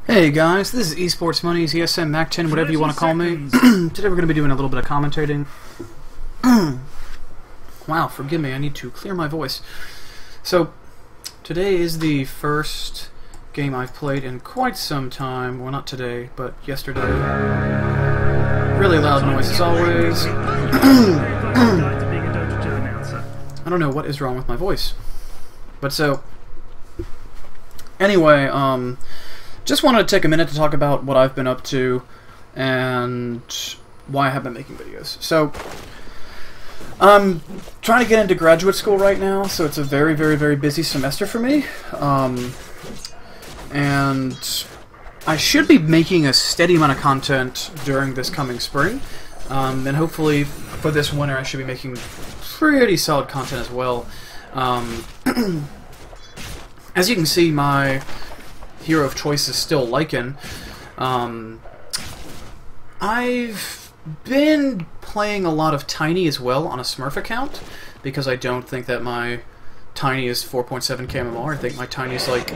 Hey guys, this is Esports Money's ESM Mac 10, whatever you want to call me. Today we're going to be doing a little bit of commentating. Wow, forgive me, I need to clear my voice. So, today is the first game I've played in quite some time. Well, not today, but yesterday. Really loud noise as always. I don't know what is wrong with my voice. But so, anyway, just wanted to take a minute to talk about what I've been up to and why I have been making videos. So, I'm trying to get into graduate school right now, so it's a very, very, very busy semester for me. And I should be making a steady amount of content during this coming spring. And hopefully for this winter I should be making pretty solid content as well. As you can see, my hero of choice is still Lycan. I've been playing a lot of Tiny as well on a Smurf account, because I don't think that my Tiny is 4.7k MMR. I think my Tiny is like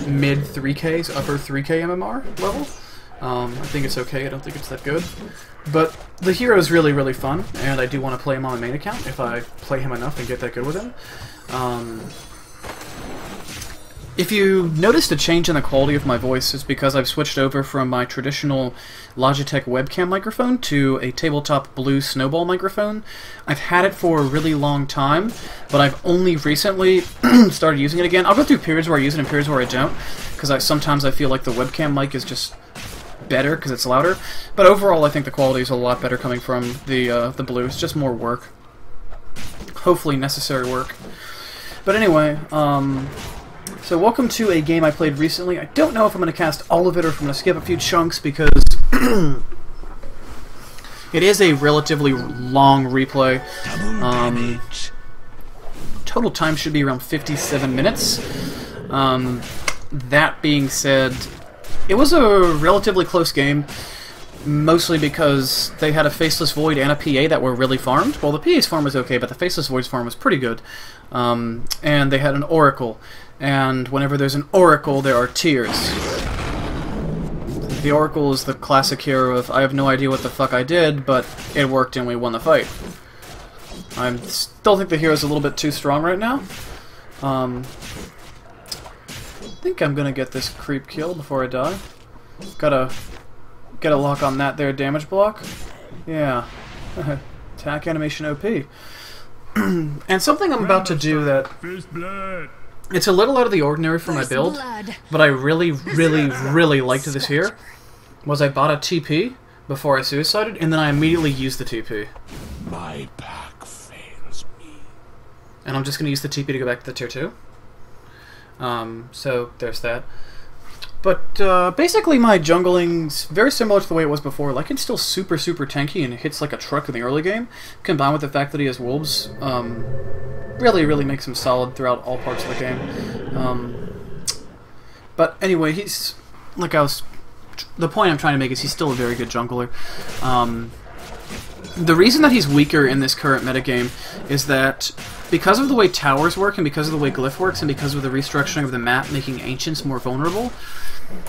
mid 3Ks, upper 3K MMR level. I think it's okay, I don't think it's that good. But the hero is really, really fun, and I do want to play him on the main account if I play him enough and get that good with him. If you noticed a change in the quality of my voice, it's because I've switched over from my traditional Logitech webcam microphone to a tabletop blue snowball microphone. I've had it for a really long time, but I've only recently started using it again. I'll go through periods where I use it and periods where I don't, because sometimes I feel like the webcam mic is just better because it's louder. But overall, I think the quality is a lot better coming from the blue. It's just more work. Hopefully necessary work. But anyway, so welcome to a game I played recently. I don't know if I'm going to cast all of it or if I'm going to skip a few chunks, because it is a relatively long replay. Total time should be around 57 minutes. That being said, it was a relatively close game, mostly because they had a Faceless Void and a PA that were really farmed. Well, the PA's farm was okay, but the Faceless Void's farm was pretty good. And they had an Oracle. And whenever there's an Oracle, there are tiers. The Oracle is the classic hero of, I have no idea what the fuck I did, but it worked and we won the fight. I still think the hero's a little bit too strong right now. I think I'm gonna get this creep kill before I die. Gotta get a lock on that there damage block. Yeah. Attack animation OP. And something I'm about to do that... It's a little out of the ordinary for my build, but I really, really, really liked this here, was I bought a TP before I suicided, and then I immediately used the TP. My pack fails me. And I'm just going to use the TP to go back to the tier 2. So there's that. But basically my jungling's very similar to the way it was before. Like, it's still super, super tanky and it hits like a truck in the early game, combined with the fact that he has wolves. Really, really makes him solid throughout all parts of the game. But anyway, he's, like the point I'm trying to make is he's still a very good jungler. The reason that he's weaker in this current metagame is that because of the way towers work, and because of the way Glyph works, and because of the restructuring of the map making Ancients more vulnerable,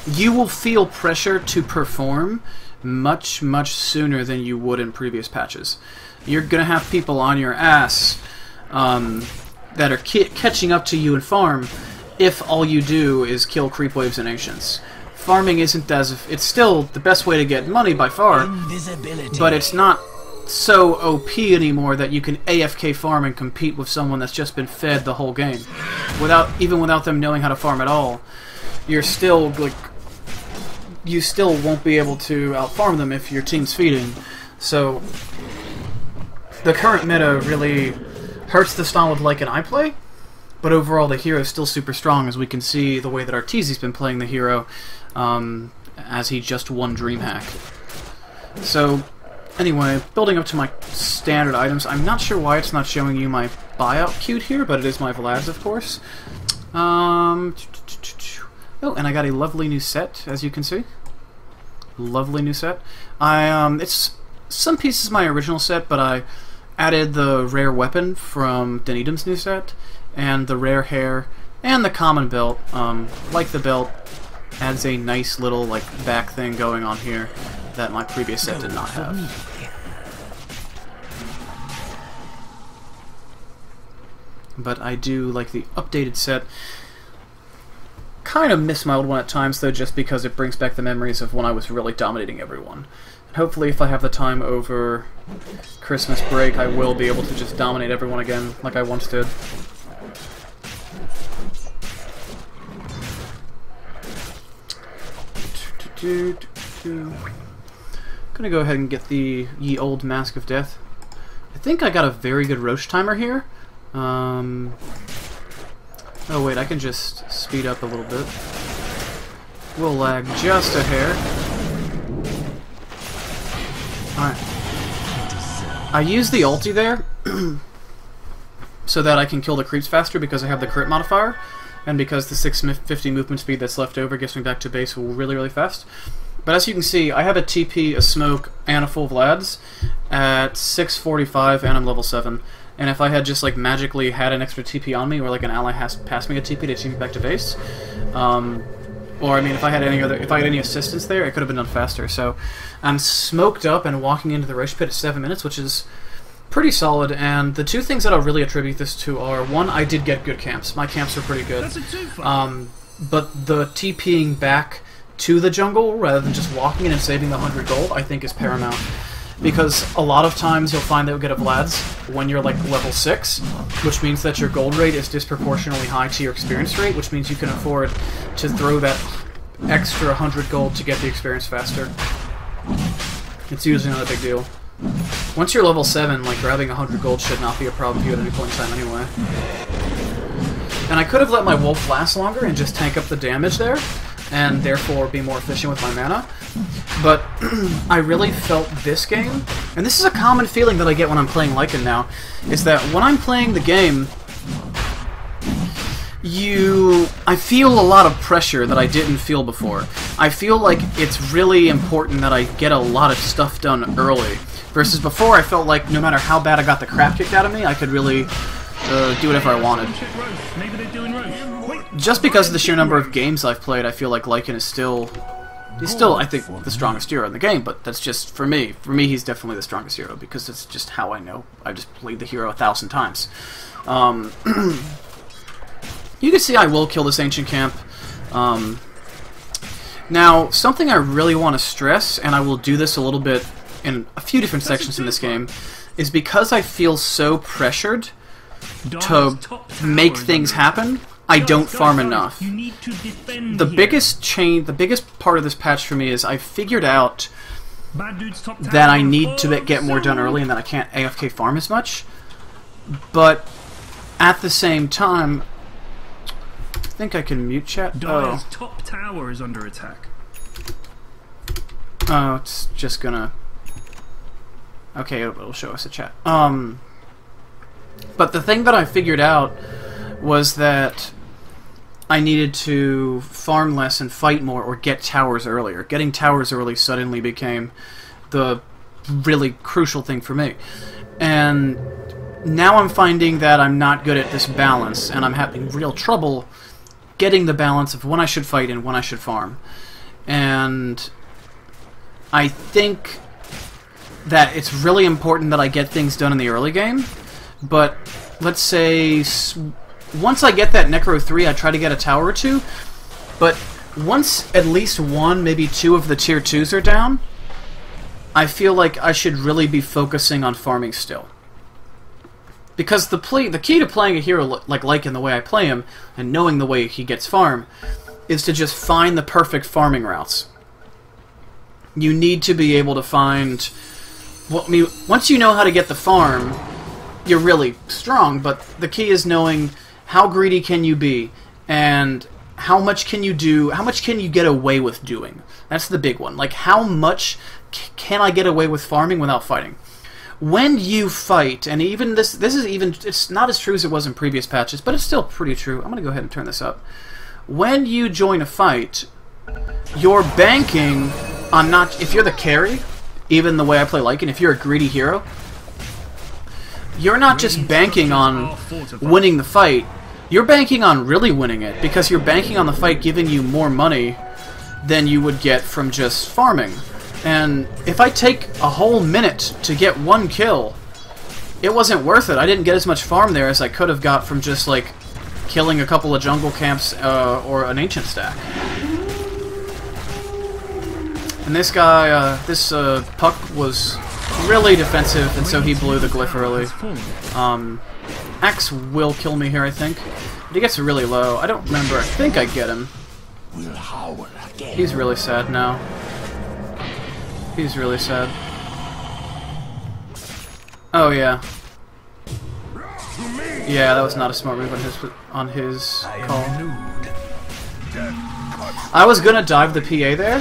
you will feel pressure to perform much, much sooner than you would in previous patches. You're going to have people on your ass that are catching up to you in farm if all you do is kill creep waves and Ancients. Farming isn't it's still the best way to get money by far, but it's not so OP anymore that you can AFK farm and compete with someone that's just been fed the whole game. Even without them knowing how to farm at all, you're still, like, you still won't be able to outfarm them if your team's feeding. So the current meta really hurts the style of Lycan I play, but overall the hero is still super strong, as we can see the way that Arteezy's been playing the hero, as he just won DreamHack. So anyway, building up to my standard items. I'm not sure why it's not showing you my buyout queued here, but it is my Vlads, of course. Oh, and I got a lovely new set, as you can see. Lovely new set. It's some pieces of my original set, but I added the rare weapon from Denidum's new set, and the rare hair, and the common belt. Like the belt, adds a nice little like back thing going on here that my previous set did not have. But I do like the updated set. Kind of miss my old one at times though, just because it brings back the memories of when I was really dominating everyone. And hopefully if I have the time over Christmas break, I will be able to just dominate everyone again like I once did. Gonna go ahead and get the Ye Old Mask of Death. I think I got a very good Roche timer here. Oh wait, I can just speed up a little bit. We'll lag just a hair. Alright. I use the ulti there so that I can kill the creeps faster because I have the crit modifier, and because the 650 movement speed that's left over gets me back to base really, really fast. But as you can see, I have a TP, a smoke, and a full Vlad's at 645, and I'm level 7. And if I had just like magically had an extra TP on me, or like an ally has passed me a TP to take me back to base, or I mean, if I had any assistance there, it could have been done faster. So I'm smoked up and walking into the Roche pit at 7 minutes, which is pretty solid. And the two things that I'll really attribute this to are, one, I did get good camps. My camps are pretty good. But the TPing back to the jungle rather than just walking in and saving the 100 gold, I think is paramount. Because a lot of times you'll find that you'll get a Vlad's when you're like level 6, which means that your gold rate is disproportionately high to your experience rate, which means you can afford to throw that extra 100 gold to get the experience faster. It's usually not a big deal. Once you're level 7, like grabbing 100 gold should not be a problem for you at any point in time anyway. And I could have let my wolf last longer and just tank up the damage there, and therefore be more efficient with my mana. But I really felt this game, and this is a common feeling that I get when I'm playing Lycan now, is that when I'm playing the game, I feel a lot of pressure that I didn't feel before. I feel like it's really important that I get a lot of stuff done early, versus before I felt like no matter how bad I got the crap kicked out of me, I could really do whatever I wanted. Just because of the sheer number of games I've played, I feel like Lycan is still... He's still, I think, the strongest hero in the game, but that's just for me. For me, he's definitely the strongest hero, because it's just how I know. I've just played the hero 1,000 times. You can see I will kill this ancient camp. Now, something I really want to stress, and I will do this a little bit in a few different sections in this game, is because I feel so pressured to make things happen, I don't farm enough. The biggest part of this patch for me is I figured out that I need to get more done early and that I can't AFK farm as much. But at the same time, I think I can mute chat. Dire's top tower is under attack. Oh, it's just gonna... Okay, it'll show us a chat. But the thing that I figured out was that I needed to farm less and fight more, or get towers earlier. Getting towers early suddenly became the really crucial thing for me. And now I'm finding that I'm not good at this balance, and I'm having real trouble getting the balance of when I should fight and when I should farm. And I think that it's really important that I get things done in the early game, but let's say once I get that Necro 3, I try to get a tower or two, but once at least one, maybe two of the tier 2s are down, I feel like I should really be focusing on farming still. Because the key to playing a hero like Lycan the way I play him, and knowing the way he gets farm, is to just find the perfect farming routes. You need to be able to find... Well, I mean, once you know how to get the farm, you're really strong, but the key is knowing how greedy can you be, and how much can you do, how much can you get away with doing. That's the big one. Like, how much can I get away with farming without fighting? When you fight, and even this is even, it's not as true as it was in previous patches, but it's still pretty true. I'm going to go ahead and turn this up. When you join a fight, you're banking on not, if you're the carry, even the way I play Lycan, if you're a greedy hero, you're not just banking on winning the fight, you're banking on really winning it, because you're banking on the fight giving you more money than you would get from just farming. And if I take a whole minute to get one kill, it wasn't worth it. I didn't get as much farm there as I could have got from just, like, killing a couple of jungle camps or an ancient stack. And this guy, Puck was really defensive, and so he blew the glyph early. Axe will kill me here, I think. But he gets really low. I don't remember. I think I get him. He's really sad now. He's really sad. Oh, yeah. Yeah, that was not a smart move on his call. I was gonna dive the PA there,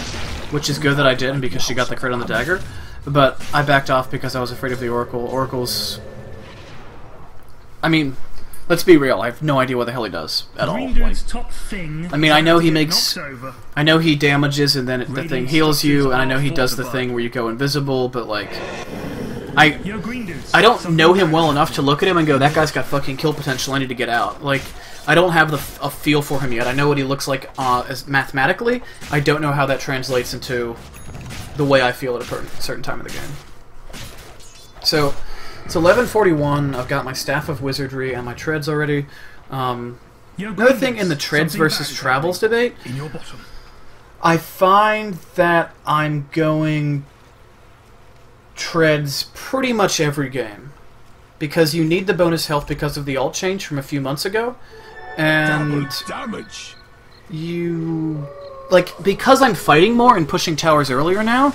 which is good that I didn't because she got the crit on the dagger, but I backed off because I was afraid of the Oracle. Oracle's... I mean, let's be real, I have no idea what the hell he does at all. Like, I mean, I know he makes... I know he damages and then the thing heals you, and I know he does the thing where you go invisible, but like... I don't know him well enough to look at him and go, that guy's got fucking kill potential, I need to get out. Like, I don't have a feel for him yet. I know what he looks like as mathematically. I don't know how that translates into the way I feel at a certain time of the game. So, it's 11:41. I've got my Staff of Wizardry and my Treads already. Another thing in the Treads versus Travels debate, I find that I'm going Treads pretty much every game. Because you need the bonus health because of the alt change from a few months ago. And you... Like, because I'm fighting more and pushing towers earlier now,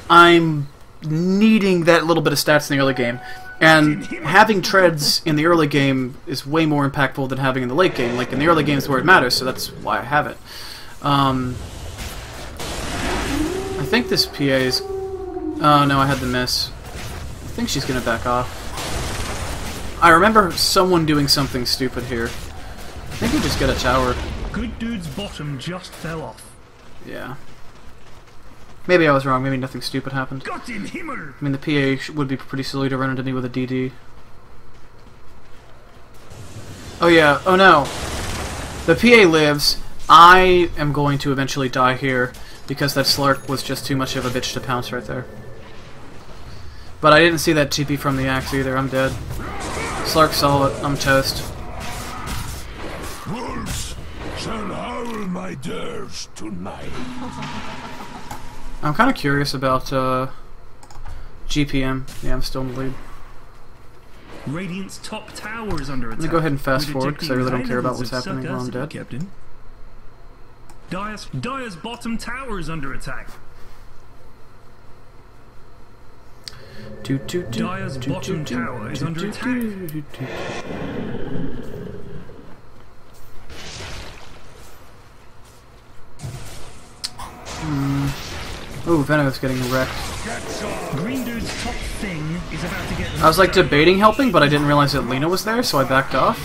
I'm needing that little bit of stats in the early game. And having Treads in the early game is way more impactful than having in the late game. Like, in the early game is where it matters, so that's why I have it. I think this PA is... Oh, no, I had the miss. I think she's gonna back off. I remember someone doing something stupid here. I think you just get a tower. Good dude's bottom just fell off. Yeah. Maybe I was wrong. Maybe nothing stupid happened. Gott in Himmel! I mean, the PA would be pretty silly to run into me with a DD. Oh yeah. Oh no. The PA lives. I am going to eventually die here because that Slark was just too much of a bitch to pounce right there. But I didn't see that TP from the axe either. I'm dead. Slark saw it. I'm toast. Wolves shall howl my dirge tonight. I'm kind of curious about GPM. Yeah, I'm still in the lead. Radiant's top tower is under attack. Let me go ahead and fast forward because I really don't care about what's happening while I'm dead. Captain. Dire's bottom tower is under attack. Dire's bottom tower is under attack. Ooh, Venom's getting wrecked. Green dude's top thing is about to get... I was like debating helping, but I didn't realize that Lena was there, so I backed off.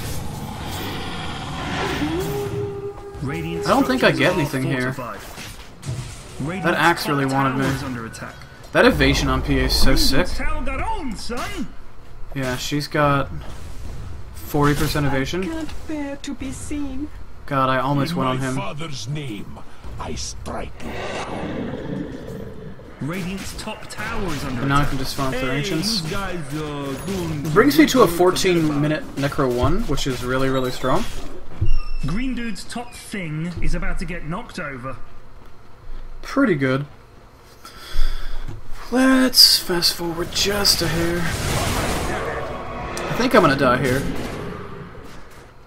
I don't think I get anything here. That axe really wanted me. That evasion on PA is so sick. Yeah, she's got 40% evasion. Can't bear to be seen. God, I almost went on him. In my father's name, I strike you down. Radiant's top tower is under And now I can just farm through Ancients. Brings me to a 14-minute Necro 1, which is really, really strong. Green dude's top thing is about to get knocked over. Pretty good. Let's fast forward just a hair. I think I'm gonna die here.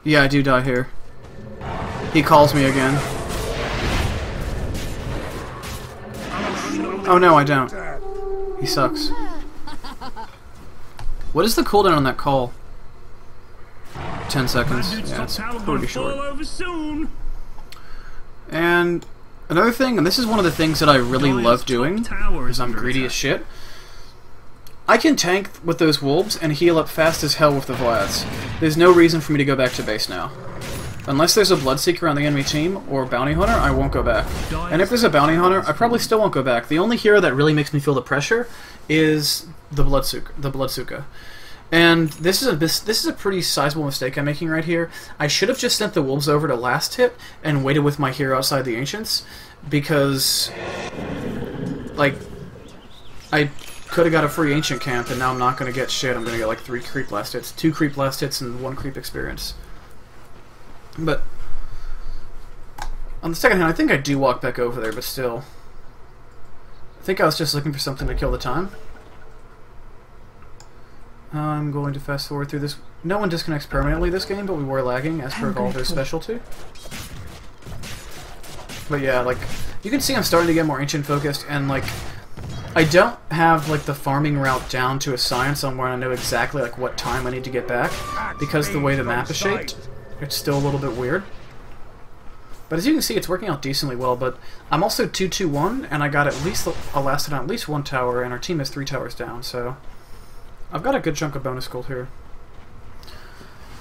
Yeah, I do die here. He calls me again. Oh no, I don't. He sucks. What is the cooldown on that call? 10 seconds. Yeah, it's pretty short. And another thing, and this is one of the things that I really love doing, because I'm greedy as shit. I can tank with those wolves and heal up fast as hell with the Vlads. There's no reason for me to go back to base now. Unless there's a Bloodseeker on the enemy team, or Bounty Hunter, I won't go back. And if there's a Bounty Hunter, I probably still won't go back. The only hero that really makes me feel the pressure is the Bloodsuka. And this is a pretty sizable mistake I'm making right here. I should have just sent the wolves over to last hit and waited with my hero outside the Ancients, because, like, I could have got a free ancient camp, and now I'm not going to get shit. I'm going to get like 3 creep blast hits, 2 creep blast hits, and 1 creep experience. But on the second hand, I think I do walk back over there, but still, I think I was just looking for something to kill the time. I'm going to fast forward through this. No one disconnects permanently this game, but we were lagging as per Evolver's specialty. But yeah, like, you can see I'm starting to get more ancient focused, and like, I don't have like the farming route down to a science on where I know exactly like what time I need to get back, because the way the map is shaped, it's still a little bit weird. But as you can see, it's working out decently well. But I'm also 2-2-1, and I got at least I lasted on at least 1 tower, and our team has 3 towers down, so I've got a good chunk of bonus gold here.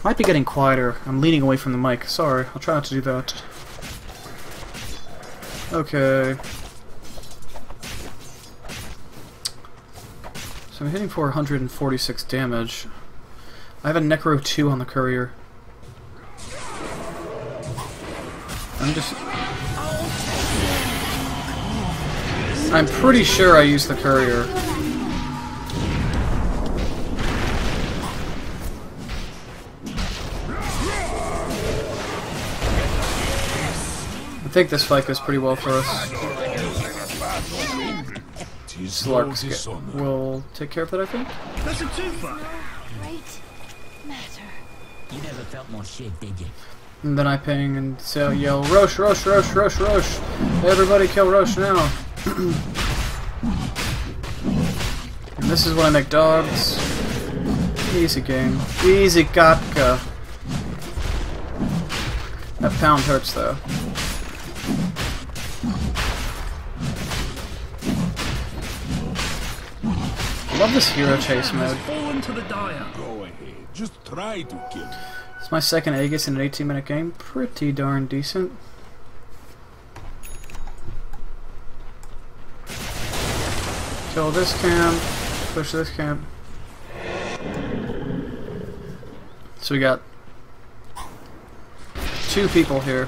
Might be getting quieter. I'm leaning away from the mic. Sorry, I'll try not to do that. Okay. So I'm hitting for 146 damage. I have a Necro 2 on the courier. I'm pretty sure I used the courier. I think this fight goes pretty well for us. Slark will take care of it, I think. That's a twofer. Great matter. You never felt more shit, did you? And then I ping and say, yell, Roche, Roche, Roche, Roche, Roche. Everybody kill Roche now. And this is when I make dogs. Easy game. Easy gatka. That pound hurts though. I love this hero chase mode. Fallen to the dire. Go ahead. Just try to kill me. It's my second Aegis in an 18-minute game. Pretty darn decent. Kill this camp. Push this camp. So we got 2 people here.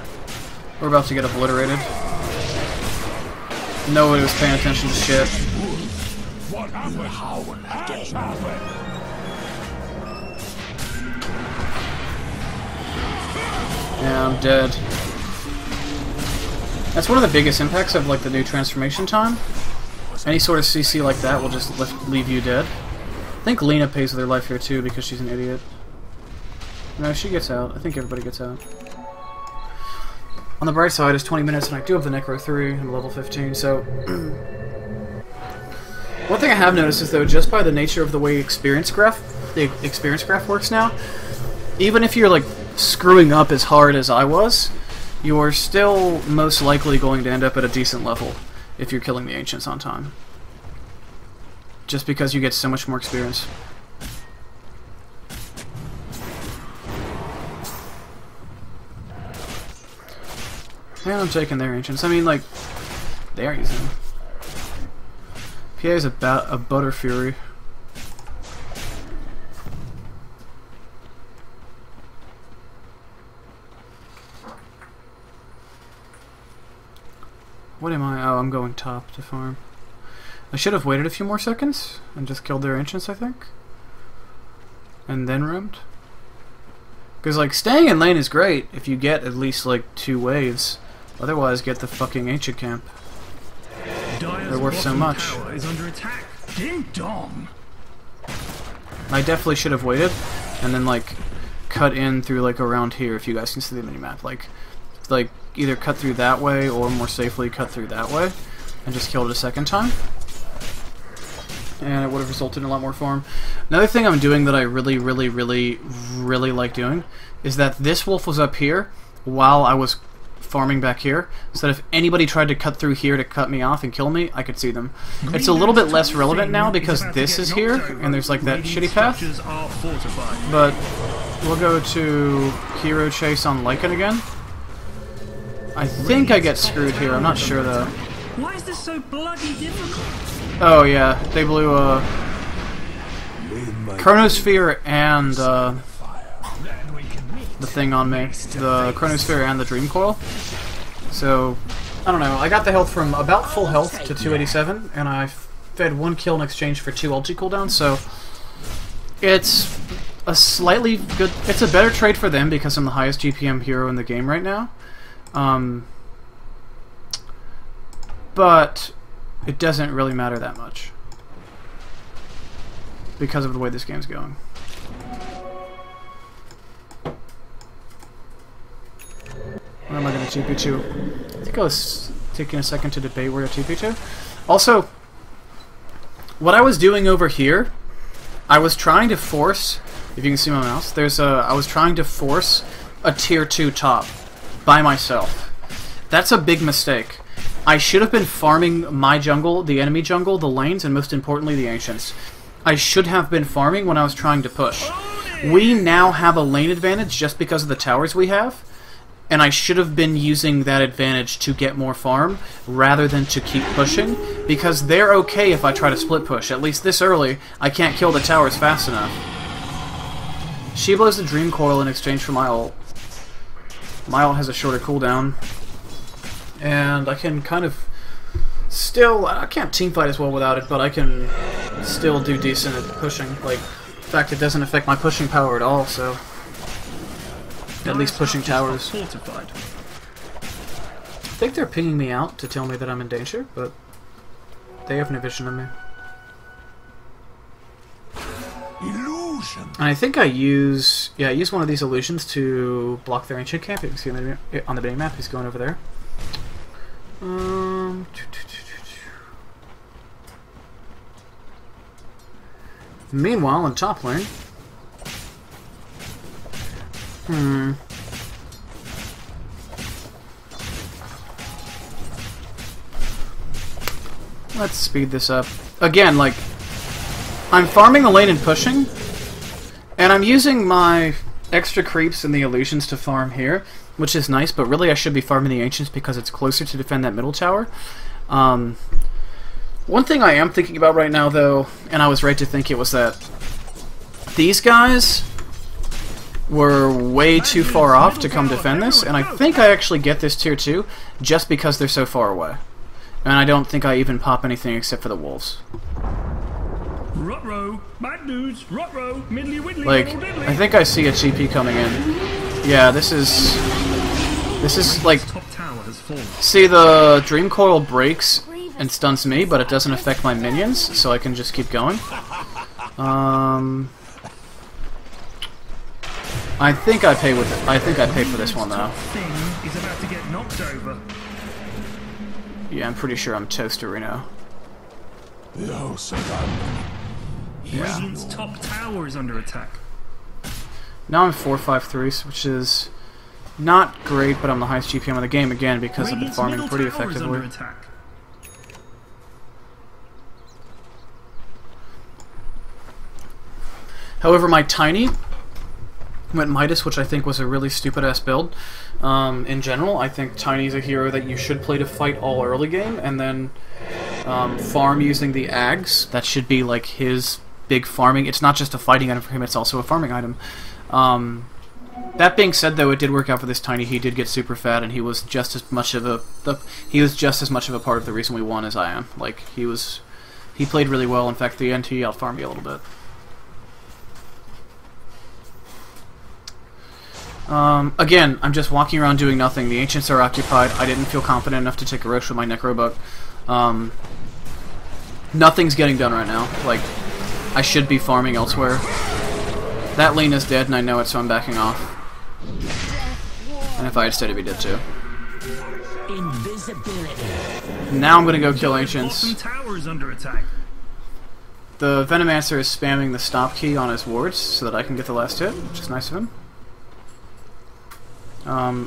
We're about to get obliterated. Nobody was paying attention to shit. What happened? How has happened? Yeah, I'm dead. That's one of the biggest impacts of like the new transformation time. Any sort of CC like that will just leave you dead. I think Lena pays with her life here too because she's an idiot. No, she gets out. I think everybody gets out. On the bright side, it's 20 minutes and I do have the Necro 3. I'm level 15, so... One thing I have noticed is though, just by the nature of the way the experience graph works now, even if you're like screwing up as hard as I was, you're still most likely going to end up at a decent level if you're killing the Ancients on time. Just because you get so much more experience. And I'm taking their Ancients. I mean, like, they are using them. PA is a Butter Fury. What am I? Oh, I'm going top to farm. I should have waited a few more seconds and just killed their Ancients, I think. And then roamed. Because, like, staying in lane is great if you get at least, like, 2 waves. Otherwise, get the fucking Ancient camp. They're worth so much. Is under attack. Ding dong. I definitely should have waited and then, like, cut in through, like, around here if you guys can see the minimap. Like, either cut through that way or more safely cut through that way and just killed it a second time. And it would have resulted in a lot more farm. Another thing I'm doing that I really like doing is that this wolf was up here while I was farming back here, so that if anybody tried to cut through here to cut me off and kill me, I could see them. It's a little bit less relevant now because this is here and there's like that shitty path. But we'll go to hero chase on Lycan again. I think I get screwed here, I'm not sure though. Why is this so bloody difficult? Oh yeah, they blew Chronosphere and the thing on me. The Chronosphere and the Dream Coil. So I don't know. I got the health from about full health to 287, and I fed 1 kill in exchange for 2 ulti cooldowns, so it's a slightly good... It's a better trade for them because I'm the highest GPM hero in the game right now. But it doesn't really matter that much because of the way this game's going. What am I going to TP to? I think I was taking a second to debate where to TP to. Also, what I was doing over here, I was trying to force, if you can see my mouse, I was trying to force a tier 2 top by myself. That's a big mistake. I should have been farming my jungle, the enemy jungle, the lanes, and most importantly the ancients. I should have been farming when I was trying to push. We now have a lane advantage just because of the towers we have, and I should have been using that advantage to get more farm rather than to keep pushing, because they're okay if I try to split push. At least this early, I can't kill the towers fast enough. She blows the Dream Coil in exchange for my ult. My ult has a shorter cooldown, and I can kind of still... I can't teamfight as well without it, but I can still do decent at pushing. Like, in fact, it doesn't affect my pushing power at all, so... At least pushing towers. Fortified. I think they're pinging me out to tell me that I'm in danger, but they have no vision of me. Illusion. And I think I use one of these illusions to block their ancient camp. You can see on the minimap, he's going over there. Meanwhile, in top lane, let's speed this up. Again, like, I'm farming the lane and pushing, and I'm using my extra creeps and the illusions to farm here, which is nice, but really I should be farming the ancients because it's closer to defend that middle tower. One thing I am thinking about right now, though, and I was right to think it, was that these guys were way too far off to come defend this, and I think I actually get this tier 2 just because they're so far away. And I don't think I even pop anything except for the wolves. Ruh-roh, bad dudes, ruh-roh, middly widdly, Like, diddly. I think I see a GP coming in. Yeah, this is like... Top tower has fallen. See, the Dream Coil breaks and stuns me, but it doesn't affect my minions, so I can just keep going. I think I pay with it. I think I pay for this one though. Thing is about to get knocked over. Yeah, I'm pretty sure I'm toast Reno. Radiant's top tower is under attack. Now I'm 4-5-3, which is not great, but I'm the highest GPM in the game again because I've been Radiant's farming middle pretty tower is effectively. under attack. However, my Tiny went Midas, which I think was a really stupid-ass build. In general, I think Tiny's a hero that you should play to fight all early game, and then farm using the Ags. That should be like his big farming. It's not just a fighting item for him, it's also a farming item. That being said, though, it did work out for this Tiny. He did get super fat, and he was just as much of a part of the reason we won as I am. Like, he played really well. In fact, the NT out-farmed me a little bit. Again, I'm just walking around doing nothing. The ancients are occupied. I didn't feel confident enough to take a Roche with my Necrobuck. Nothing's getting done right now. Like, I should be farming elsewhere. That lane is dead, and I know it, so I'm backing off. And if I had stayed, it'd be dead too. Invisibility. Now I'm gonna go kill ancients. Bottom tower is under attack. The Venomancer is spamming the stop key on his wards so that I can get the last hit, which is nice of him.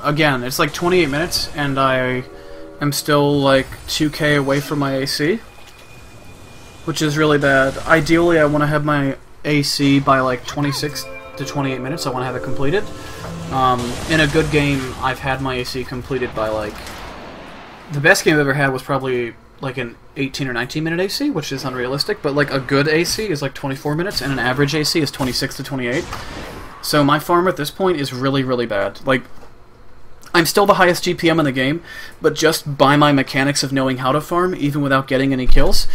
Again, it's like 28 minutes, and I am still like 2k away from my AC, which is really bad. Ideally, I want to have my AC by like 26 to 28 minutes. I want to have it completed. In a good game, I've had my AC completed by like... The best game I've ever had was probably like an 18 or 19 minute AC, which is unrealistic, but like a good AC is like 24 minutes, and an average AC is 26 to 28. So my farm at this point is really, really bad. Like, I'm still the highest GPM in the game, but just by my mechanics of knowing how to farm, even without getting any kills,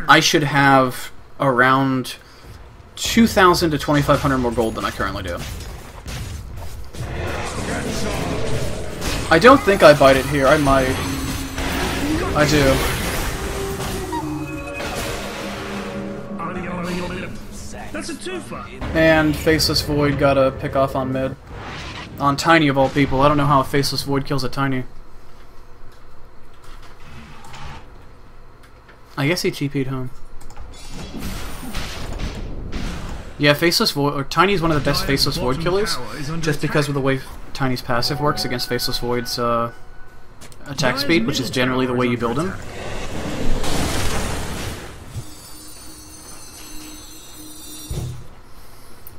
I should have around 2,000 to 2,500 more gold than I currently do. I don't think I bite it here. I might. I do. That's a twofer. And Faceless Void got a pick off on mid. On Tiny of all people. I don't know how a Faceless Void kills a Tiny. I guess he TP'd home. Yeah, Faceless Void, or Tiny is one of the best Faceless Void killers, just because of the way Tiny's passive works against Faceless Void's attack speed, which is generally the way you build him.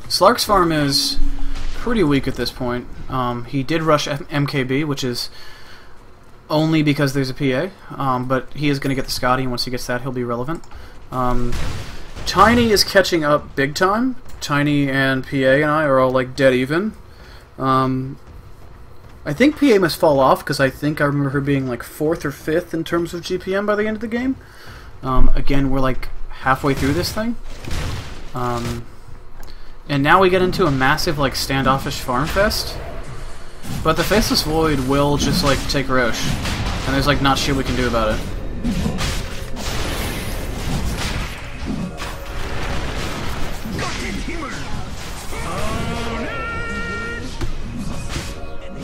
Slark's farm is pretty weak at this point. He did rush MKB, which is only because there's a PA, but he is going to get the Scotty, and once he gets that, he'll be relevant. Tiny is catching up big time. Tiny and PA and I are all like dead even. I think PA must fall off because I think I remember her being like 4th or 5th in terms of GPM by the end of the game. Again, we're like halfway through this thing. And now we get into a massive like standoffish farm fest. But the Faceless Void will just like take Roche. And there's like not shit we can do about it.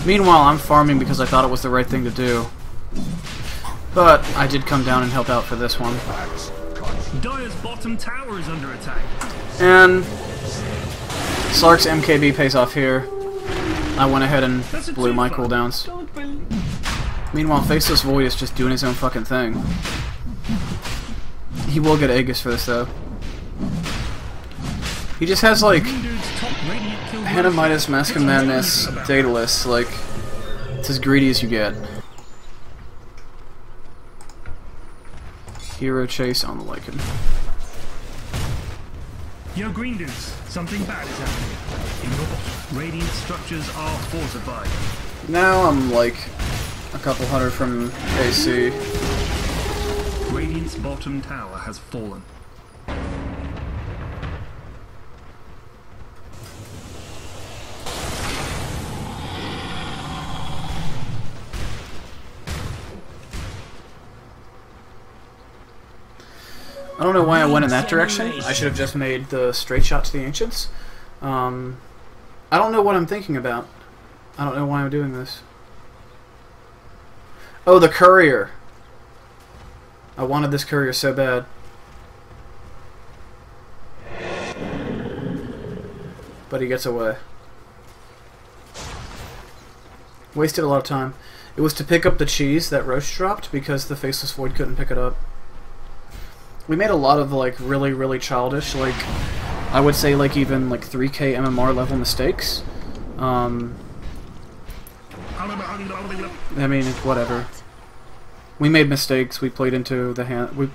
Meanwhile, I'm farming because I thought it was the right thing to do. But I did come down and help out for this one. Dire's bottom tower is under attack. And Slark's MKB pays off here. I went ahead and blew my cooldowns. Meanwhile, Faceless Void is just doing his own fucking thing. He will get Aegis for this though. He just has like Hanamitis, Mask of Madness, Daedalus, like it's as greedy as you get. Hero chase on the Lycan. Yo, green dudes, something bad is happening. Radiant structures are fortified. Now I'm like a couple hundred from AC. Radiant's bottom tower has fallen. I don't know why I went in that direction. I should have just made the straight shot to the Ancients. I don't know what I'm thinking about. I don't know why I'm doing this. Oh, the courier. I wanted this courier so bad. But he gets away. Wasted a lot of time. It was to pick up the cheese that Roche dropped because the Faceless Void couldn't pick it up. We made a lot of like really, really childish, like I would say like even like 3K MMR level mistakes. I mean, whatever. We made mistakes. We played into the hand.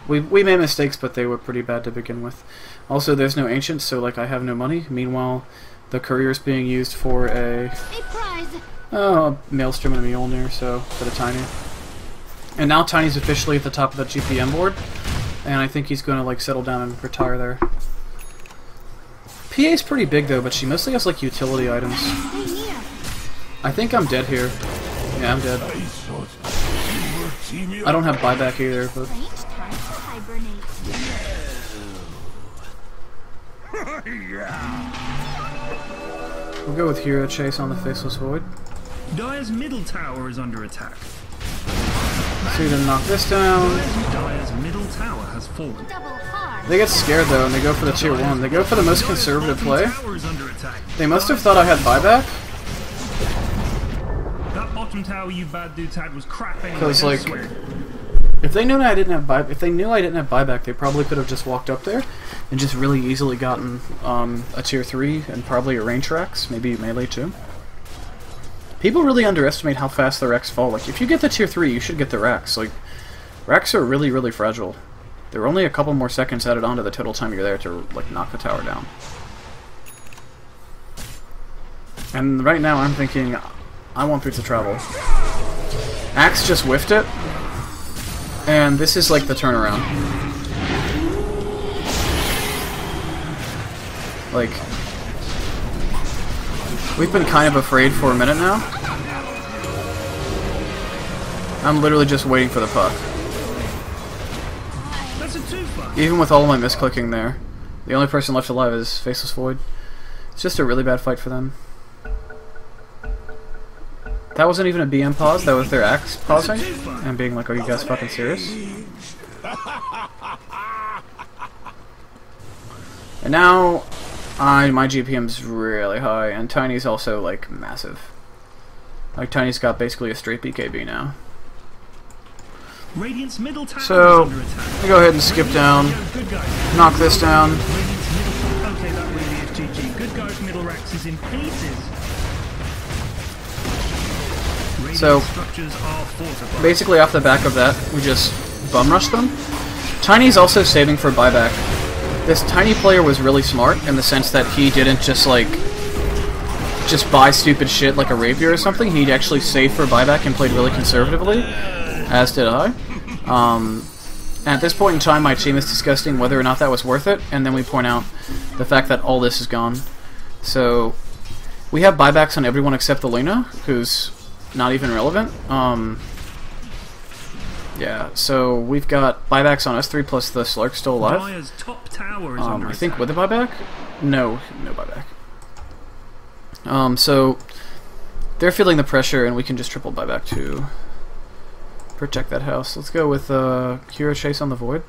We made mistakes, but they were pretty bad to begin with. Also, there's no Ancients, so like I have no money. Meanwhile, the courier is being used for a Maelstrom and a Mjolnir, so for the Tiny. And now Tiny's officially at the top of the GPM board. And I think he's going to like settle down and retire there. PA's pretty big though, but she mostly has like utility items. I think I'm dead here. Yeah, I'm dead. I don't have buyback either, but we'll go with Hero Chase on the Faceless Void. Dire's middle tower is under attack. So you to knock this down. Dire's middle tower has fallen. They get scared though, and they go for the tier 1. They go for the most conservative play. They must have thought I had buyback. That bottom tower you bad dudes had was crap anyway. Because like, if they knew I didn't have buyback, they probably could have just walked up there and just really easily gotten a tier 3 and probably a range Rex, maybe melee too. People really underestimate how fast the Rex fall. Like, if you get the tier 3, you should get the Rex. Like, Rex are really, really fragile. There are only a couple more seconds added on to the total time you're there to, like, knock the tower down. And right now I'm thinking, I want boots of travel. Axe just whiffed it. And this is like the turnaround. Like, we've been kind of afraid for a minute now. I'm literally just waiting for the puck. Even with all of my misclicking there, the only person left alive is Faceless Void. It's just a really bad fight for them. That wasn't even a BM pause, that was their axe pausing and being like, are you guys fucking serious? And now, my GPM's really high, and Tiny's also, like, massive. Like, Tiny's got basically a straight BKB now. So, let me go ahead and skip down, knock this down. Okay, that really is GG. Good guy's middle racks is in pieces. So, basically off the back of that, we just bum rush them. Tiny's also saving for buyback. This Tiny player was really smart in the sense that he didn't just like buy stupid shit like a rapier or something. He'd actually save for buyback and played really conservatively, as did I. At this point in time, my team is discussing whether or not that was worth it, and then we point out the fact that all this is gone. So we have buybacks on everyone except the Luna, who's not even relevant. Yeah, so we've got buybacks on S3 plus the Slark still alive. I think with the buyback? No buyback. So they're feeling the pressure, and we can just triple buyback to protect that house. Let's go with Hero Chase on the Void.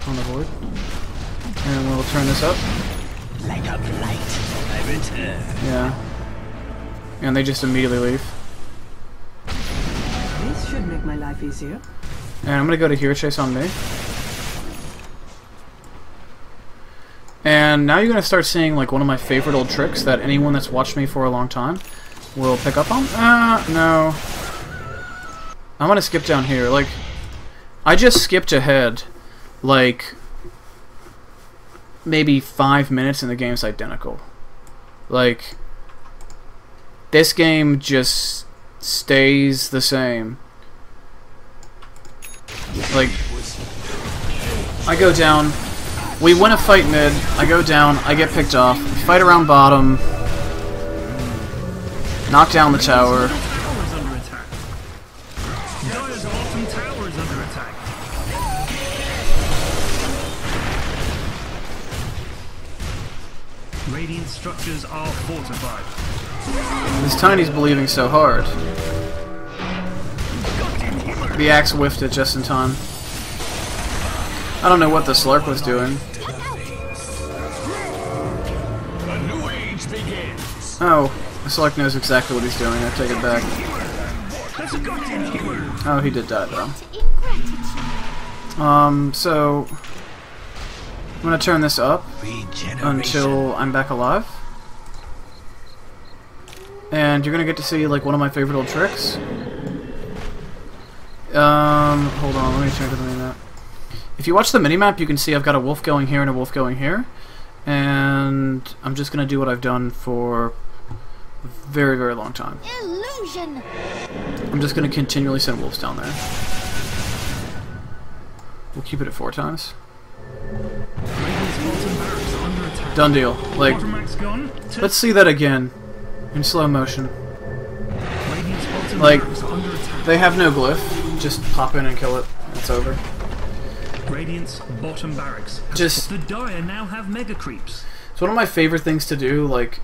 And we'll turn this up. Like a blight, I return. Yeah. And they just immediately leave. This should make my life easier. And I'm gonna go to Hero Chase on me. And now you're gonna start seeing like one of my favorite old tricks that anyone that's watched me for a long time will pick up on. No. I'm gonna skip down here. Like, I just skipped ahead, like, maybe 5 minutes and the game's identical. Like, this game just stays the same. Like, I go down, we win a fight mid, I go down, I get picked off, fight around bottom, knock down the tower. Radiant structures are fortified. This Tiny's believing so hard. The axe whiffed it just in time. I don't know what the Slark was doing. A new age begins. Oh, the Slark knows exactly what he's doing. I take it back. Oh, he did die though. So I'm gonna turn this up until I'm back alive. And you're gonna get to see like one of my favorite old tricks. Hold on, let me check the minimap. If you watch the minimap, you can see I've got a wolf going here and a wolf going here. And I'm just gonna do what I've done for a very, very long time. Illusion. I'm just gonna continually send wolves down there. We'll keep it at 4 times. Done deal. Like, let's see that again in slow motion. Like, they have no glyph. Just pop in and kill it. It's over. Radiant's bottom barracks. Just the Dire now have mega creeps. It's one of my favorite things to do. Like,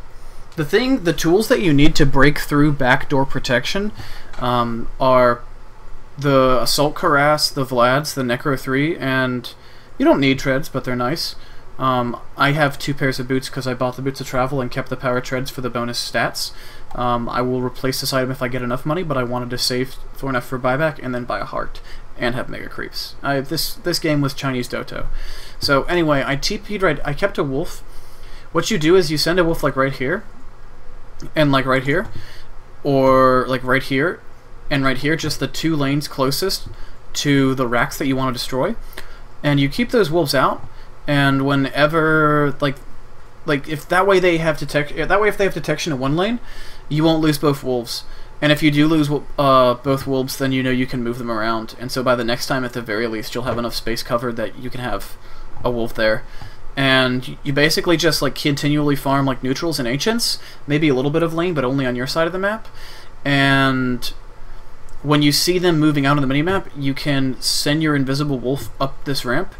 the tools that you need to break through backdoor protection are the Assault Cuirass, the Vlads, the Necro 3, and you don't need treads, but they're nice. I have 2 pairs of boots because I bought the boots of travel and kept the power treads for the bonus stats. I will replace this item if I get enough money, but I wanted to save for enough for buyback and then buy a heart and have mega creeps. This game was Chinese Doto. So anyway, I TP'd right. I kept a wolf. What you do is you send a wolf like right here, and like right here, or like right here, and right here, just the 2 lanes closest to the racks that you want to destroy, and you keep those wolves out. And whenever, like if that way they have detection in one lane, you won't lose both wolves. And if you do lose both wolves, then you know you can move them around. And so by the next time, at the very least, you'll have enough space covered that you can have a wolf there. And you basically just like continually farm like neutrals and ancients, maybe a little bit of lane, but only on your side of the map. And when you see them moving out on the minimap, you can send your invisible wolf up this ramp,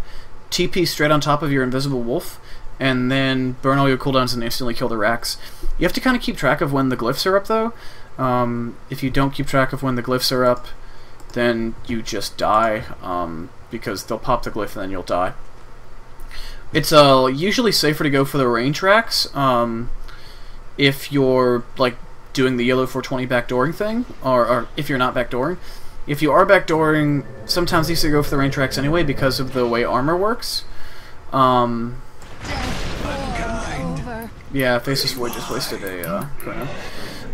TP straight on top of your invisible wolf, and then burn all your cooldowns and instantly kill the racks. You have to kind of keep track of when the glyphs are up, though. If you don't keep track of when the glyphs are up, then you just die, because they'll pop the glyph and then you'll die. It's usually safer to go for the range racks if you're like doing the yellow 420 backdooring thing, or if you're not backdooring. If you are backdooring, sometimes you should go for the range racks anyway because of the way armor works. Yeah, Faceless Void just wasted a chrono.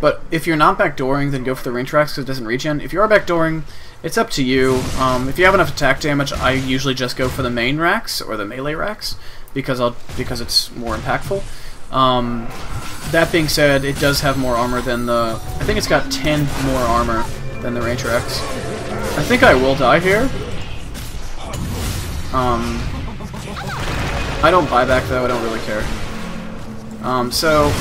But if you're not backdooring, then go for the range racks because it doesn't regen. If you are backdooring, it's up to you. If you have enough attack damage, I usually just go for the main racks or the melee racks because it's more impactful. That being said, it does have more armor than the... I think it's got 10 more armor than the range racks. I think I will die here. I don't buy back though, I don't really care. So...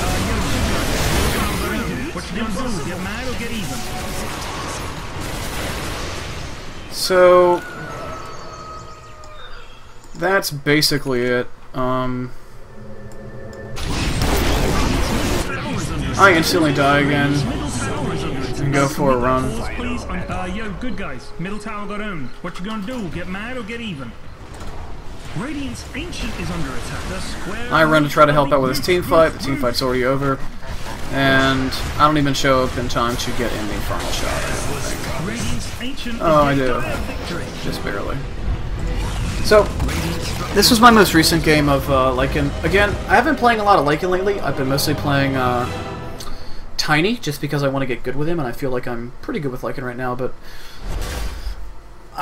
So... that's basically it. I instantly die again and go for a run. Yo, good guys. Middle tower got owned. What you gonna do? Get mad or get even? Radiant's Ancient is under attack. I run to try to help out with this team fight. The team fight's already over. And I don't even show up in time to get in the Infernal Shot, I don't think. Oh, I do. Just barely. So, this was my most recent game of Lycan. Again, I haven't been playing a lot of Lycan lately. I've been mostly playing Tiny, just because I want to get good with him, and I feel like I'm pretty good with Lycan right now, but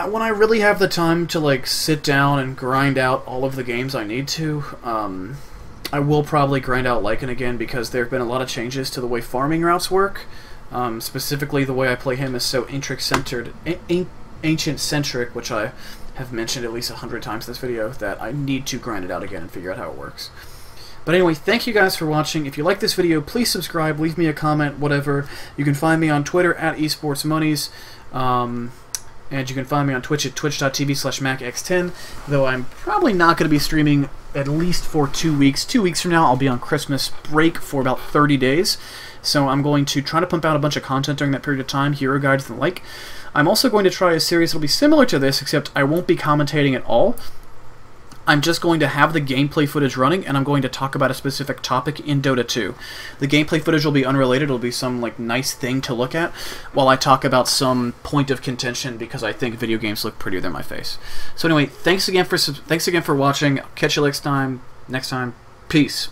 when I really have the time to like sit down and grind out all of the games I need to, I will probably grind out Lycan again, because there have been a lot of changes to the way farming routes work. Specifically, the way I play him is so ancient-centric, which I have mentioned at least 100 times in this video, that I need to grind it out again and figure out how it works. But anyway, thank you guys for watching. If you like this video, please subscribe, leave me a comment, whatever. You can find me on Twitter at esportsmonies, and you can find me on Twitch at twitch.tv/macx10, though I'm probably not going to be streaming at least for 2 weeks. 2 weeks from now, I'll be on Christmas break for about 30 days, so I'm going to try to pump out a bunch of content during that period of time, hero guides and the like. I'm also going to try a series that will be similar to this, except I won't be commentating at all. I'm just going to have the gameplay footage running, and I'm going to talk about a specific topic in Dota 2. The gameplay footage will be unrelated. It'll be some like nice thing to look at, while I talk about some point of contention because I think video games look prettier than my face. So anyway, thanks again for watching. I'll catch you next time. Peace.